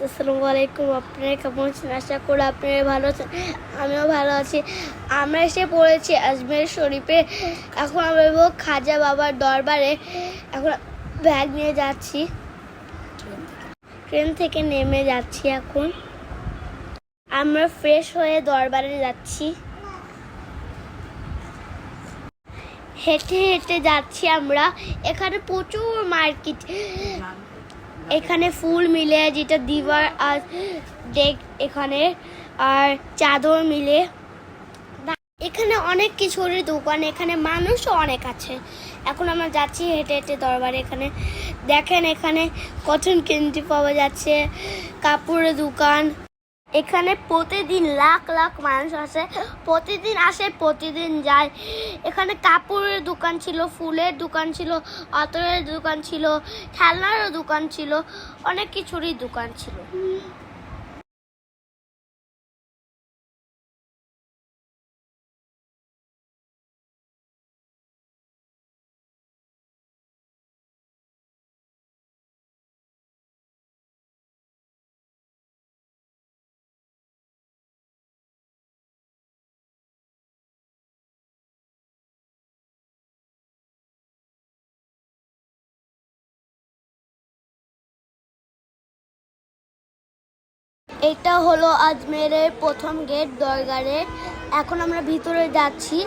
আসসালামু আলাইকুম। আপনারা কেমন আছেন? আশা করি আপনারা ভালো আছেন, আমিও ভালো আছি। আমরা এসে পড়েছি আজমের শরীফে। এখন আমরা খাজা বাবার দরবারে। এখন ব্যাগ নিয়ে যাচ্ছি, ট্রেন থেকে নেমে যাচ্ছি। এখন আমরা ফ্রেশ হয়ে দরবারে যাচ্ছি। হেঁটে হেঁটে যাচ্ছি আমরা। এখানে প্রচুর মার্কেট, এখানে ফুল মিলে, যেটা দিবার আর দেখ এখানে, আর চাদর মিলে। এখানে অনেক কিছুর দোকান, এখানে মানুষও অনেক আছে। এখন আমরা যাচ্ছি হেঁটে হেঁটে দরবারে। এখানে দেখেন, এখানে কটন কিনতে পাওয়া যাচ্ছে, কাপড়ের দোকান। এখানে প্রতিদিন লাখ লাখ মানুষ আসে, প্রতিদিন আসে প্রতিদিন যায়। এখানে কাপড়ের দোকান ছিল, ফুলের দোকান ছিল, আতরের দোকান ছিল, খেলনার দোকান ছিল, অনেক কিছুরই দোকান ছিল। এটা হলো আজমেরের প্রথম গেট, দরগারে। এখন আমরা ভিতরে যাচ্ছি।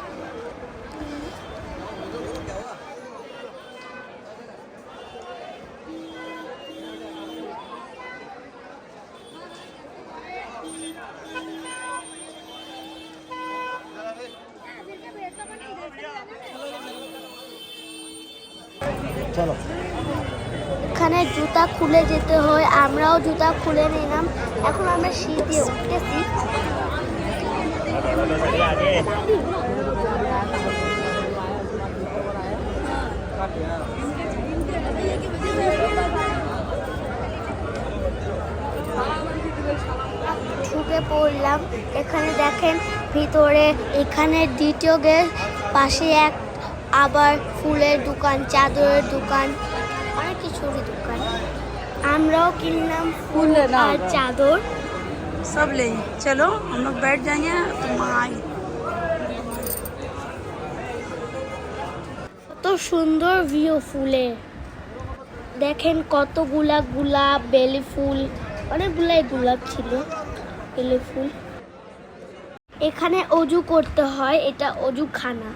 চলো, এখানে জুতা খুলে যেতে হয়, আমরাও জুতা খুলে নিলাম। এখন আমরা সিঁড়ি দিয়ে উঠতেছি। ঢুকে পড়লাম। এখানে দেখেন ভিতরে, এখানে দ্বিতীয় গেট, পাশে এক আবার ফুলের দোকান, চাদরের দোকান, অনেক কিছুরই দোকান। আমরাও কিনলাম ফুল আর চাদর। सब ले। चलो हम लोग बैठ जाएंगे। तुम आई কত সুন্দর ভিউ ফুলে। দেখেন কতগুলা গোলাপ, বেলি ফুল, অনেকগুলাই গোলাপ ছিল, বেলি ফুল। এখানে অজু করতে হয়, এটা অজু খানা।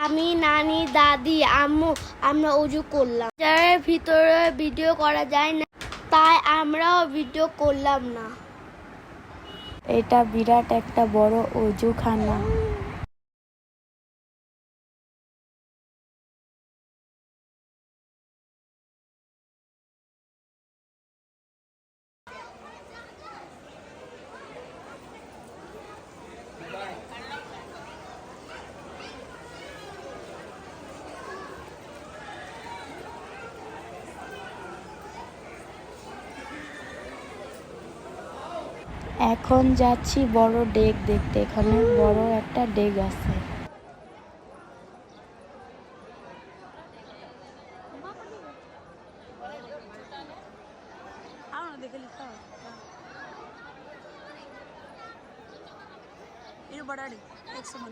আমি, নানি, দাদি, আম্মু আমরা অজু করলাম। যার ভিতরে ভিডিও করা যায় না, তাই আমরাও ভিডিও করলাম না। এটা বিরাট একটা বড় অজুখানা। এখন যাচ্ছি বড় ডেক দেখতে। এখানে বড় একটা ডেক আছে। आओ ना, देखे लिखा है। ये बड़ा डे 100 मन,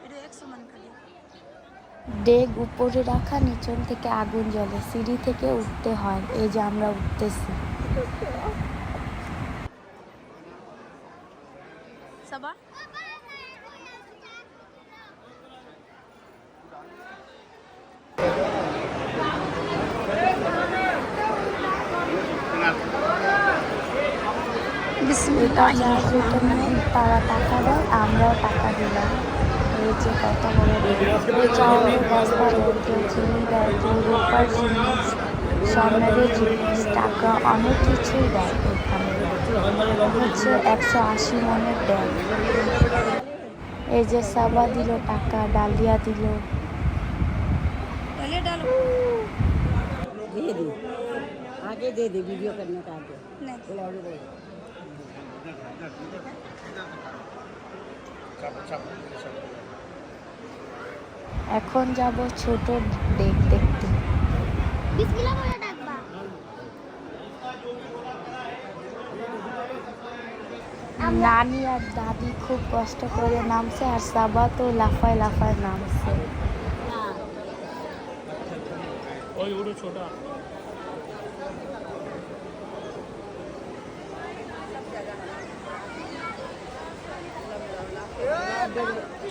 ये 100 मन का डे। ডেক উপরে রাখা, নিচন থেকে আগুন জ্বলে, সিঁড়ি থেকে উঠতে হয়। এই যে আমরা উঠতেছি। सबा এটা যার যেখানে তারা টাকা দেয়, আমরাও টাকা দিলাম। এই যে কত বড় চাউলের বস্তা দেয়, কেউ চিনি দেয়, কেউ রূপার জিনিস, স্বর্ণের জিনিস, টাকা, অনেক কিছুই দেয়। এখানে হচ্ছে 180 মনের ব্যাগ। এই যে সাবা দিল টাকা, ডালিয়া দিল। पहले डालो। दे दे, आगे दे दे, वीडियो करने का आगे। नहीं এখন যাব ছোট ডেক দেখতে। বিসমিল্লাহ বলে ডাকবা। নানি আর দাদি খুব কষ্ট করে নামছে, আর সাবা তো লাফায় লাফায় নামছে।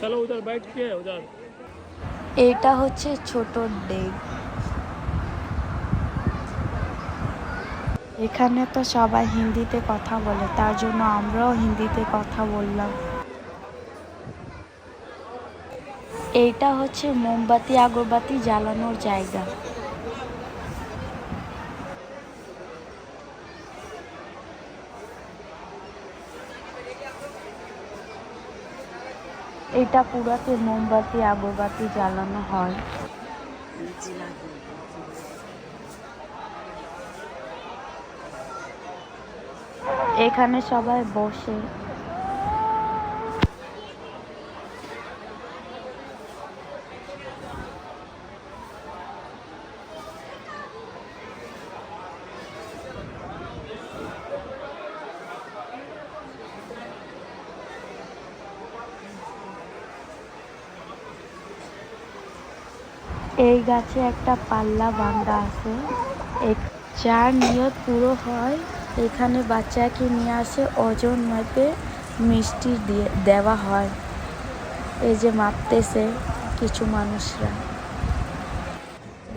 चलो उधर बैठ के उधर এটা হচ্ছে ছোট ডেক। এখানে তো সবাই হিন্দিতে কথা বলে, তার জন্য আমরাও হিন্দিতে কথা বললাম। এইটা হচ্ছে মোমবাতি আগরবাতি জ্বালানোর জায়গা। এটা পুরাতে মোমবাতি আগরবাতি জ্বালানো হয়। এখানে সবাই বসে। এই গাছে একটা পাল্লা বাঁধা আছে, যার নিয়ত পুরো হয় এখানে বাচ্চাকে নিয়ে আসে, ওজন মেপে মিষ্টি দিয়ে দেওয়া হয়। এই যে মাপতেছে কিছু মানুষরা,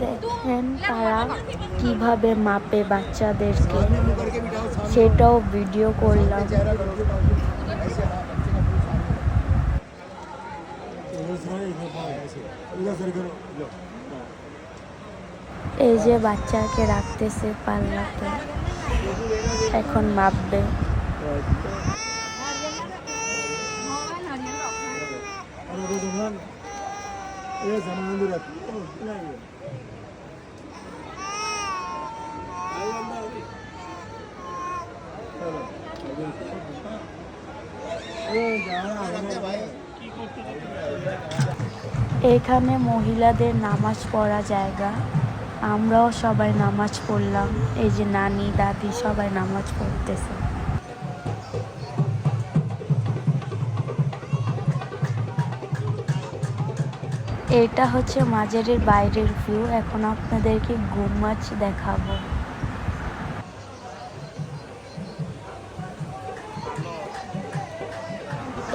দেখেন তারা কিভাবে মাপে বাচ্চাদেরকে, সেটাও ভিডিও করলাম। এই যে বাচ্চাকে রাখতেছে পাল্লাতে, এখন মাপবে। এখানে মহিলাদের নামাজ পড়া জায়গা, আমরাও সবাই নামাজ পড়লাম। এই যে নানি দাদি সবাই নামাজ পড়তেছে। এটা হচ্ছে মাজারের বাইরের ভিউ। এখন আপনাদেরকে গুম্বাজ দেখাবো।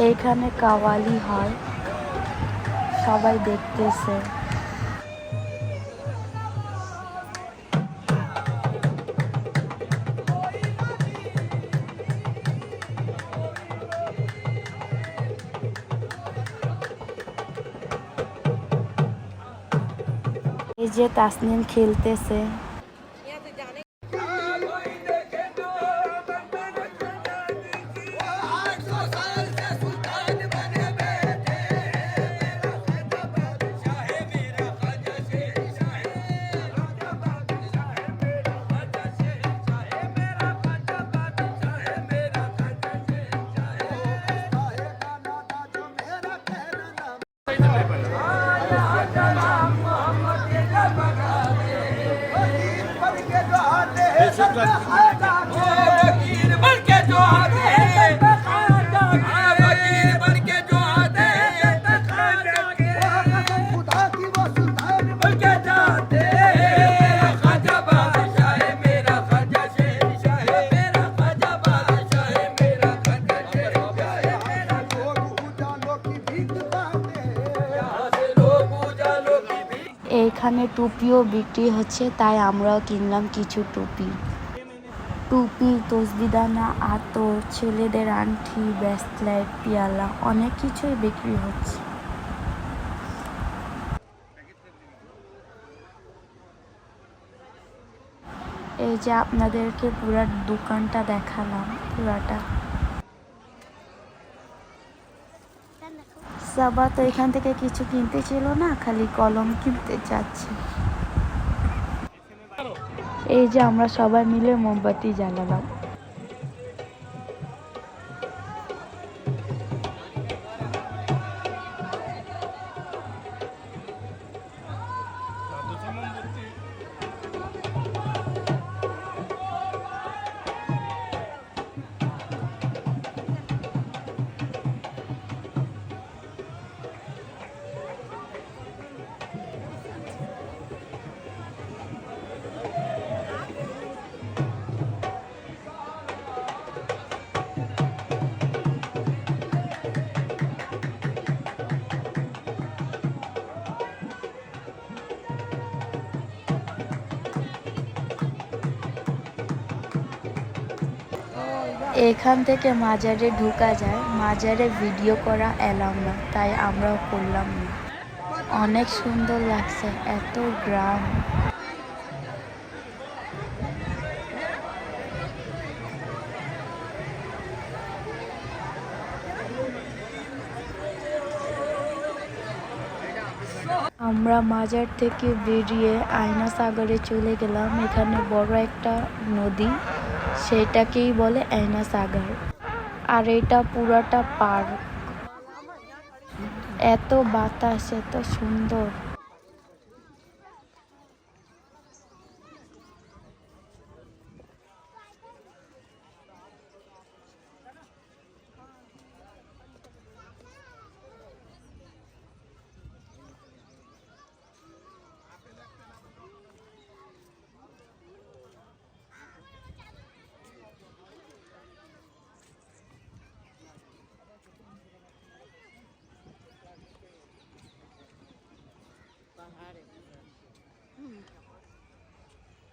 এইখানে কাওয়ালি হয়, সবাই দেখতেছে। এই যে তাসনিম খেলতেছে। এইখানে টুপিও বিক্রি হচ্ছে, তাই আমরাও কিনলাম কিছু টুপি। টুপি, তসবিদানা, আতর, ছেলেদের আংটি, ব্রেসলেট, পিয়ালা, অনেক কিছুই বিক্রি হচ্ছে। এই যে আপনাদেরকে পুরা দোকানটা দেখালাম, পুরাটা। সাবা তো এখান থেকে কিছু কিনতে ছিল না, খালি কলম কিনতে চাচ্ছে। এই যে আমরা সবাই মিলে মোমবাতি জ্বালালাম। এখান থেকে মাজারে ঢোকা যায়, মাজারে ভিডিও করা এলাম না, তাই আমরাও করলাম না। অনেক সুন্দর লাগছে, এত গ্রাম। আমরা মাজার থেকে বেরিয়ে আয়না সাগরে চলে গেলাম। এখানে বড় একটা নদী, সেটাকেই বলে আয়না সাগর। আর এটা পুরাটা পার্ক। এত বাতাস, এত সুন্দর।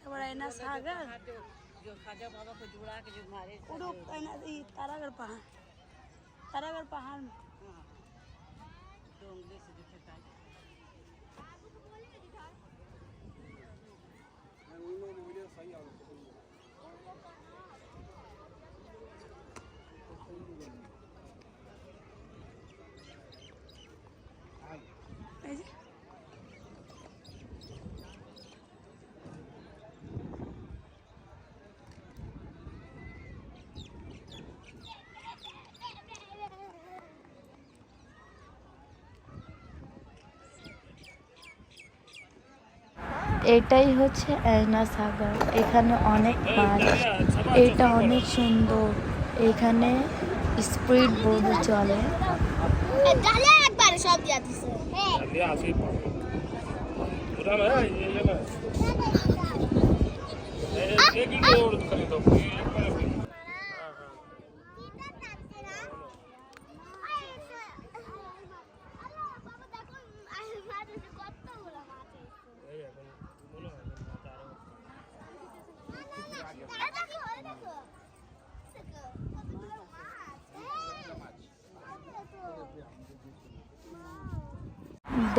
এবার আয়না সাগর जो खाजा बाबा को जुड़ा के जो मारे उड़ो आयना तारागढ़ पहाड़ में। तो उंगली से दिखता है। এই যে এটাই হচ্ছে আয়না সাগর। এখানে অনেক মাছ, এটা অনেক সুন্দর। এখানে স্পিড বোট চলে। ডালে একবার সব দিয়া দিছে ये आसी पूरा ना ये ना एक ही और कर दो एक बार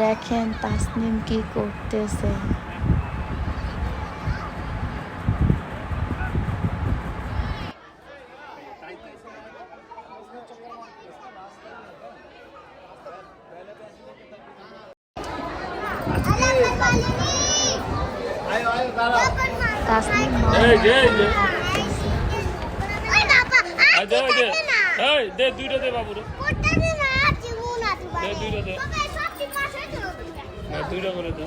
দেখেন তাসনিম কি করতেছে। তাসনিম दे दे ए दे दुइटा दे बाबू रे दे दुइटा दे दुइटा করে দে।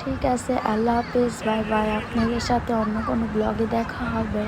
ঠিক আছে, আল্লাহ হাফেজ, বাই বাই। আপনাদের সাথে অন্য কোনো ব্লগে দেখা হবে।